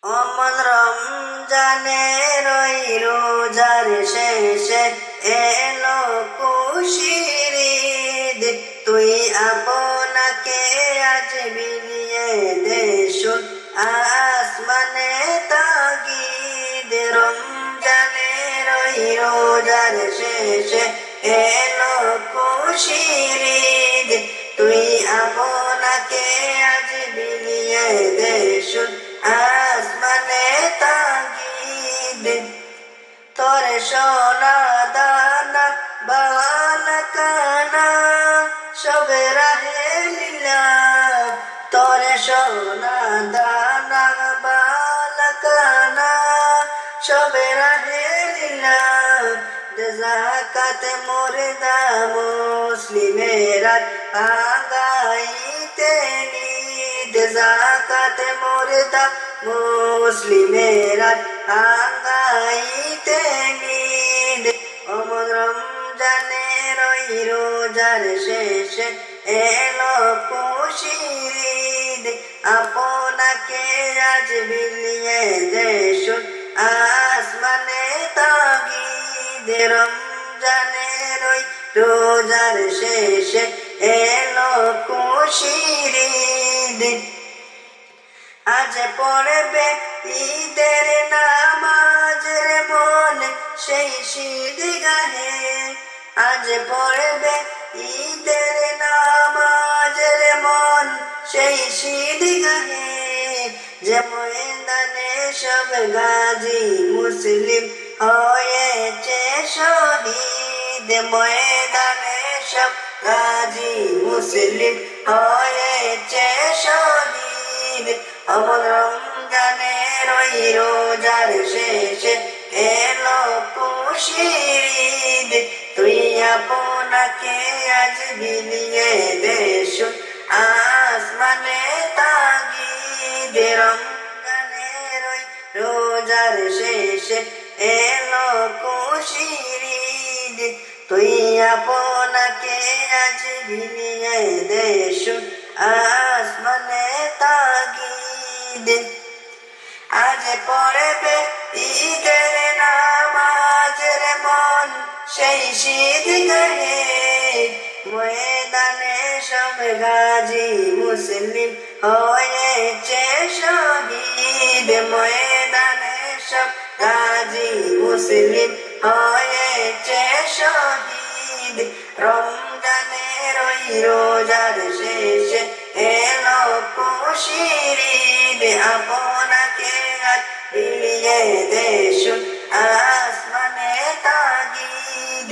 অমন রমজানের ওই রোজার শেষে এলো খুশির ঈদ। তুই আপনাকে আজ বিলিয়ে দে শুন আসমানে তাগিদ। রমজানের ওই রোজার শেষে এলো খুশির ঈদ। তুই আপনাকে আজ বিলিয়ে দে শুন আসমানে তাগিদ। তোর সোনা দানা বালা কানা সব রাহে লীলা। তোর সোনা দানা বালা কানা সব রাহে লীলা। জাকাত মুর্দা মুসলিমেরা আগাইতে নিদ। জাকাত মুর্দা মুসলিমেরা আগাইতে নিদ। অমন রমজানের ওই রোজার শেষে এলো খুশির ঈদ। আপনাকে আজ বিলিয়ে দে শুন আসমানে তাগিদ। রমজানের ওই রোজার শেষে এলো খুশির ঈদ। আজ পড়বে ঈদের নামাজ রে মন সেই ঈদগাহে। আজ পড়বে ঈদের নামাজ রে মন সেই ঈদগাহে। যে ময়দানে সব গাজী মুসলিম হয়েছে শহীদ। ময়দানে সব গাজী মুসলিম হয়েছে শহীদ। অমন রমজানের ওই রোজার শেষে এলো খুশির ঈদ। তুই আপনাকে আজ বিলিয়ে দে শুন আসমানে তাগিদ। রমজানের ওই রোজার শেষে এলো খুশির ঈদ। তুই আপনাকে আজ বিলিয়ে দে শুন আসমানে তাগিদ। আজ পড়বে ঈদের নামাজ রে মন সেই ঈদগাহে। ময়দানে সব গাজী মুসলিম হয়েছে শহীদ। ময়দানে সব গাজী মুসলিম হয়েছে শহীদ। রমজানের ওই রোজার শেষে এলো খুশির ঈদ। আপনাকে আজ বিলিয়ে দে শুন আসমানে তাগিদ।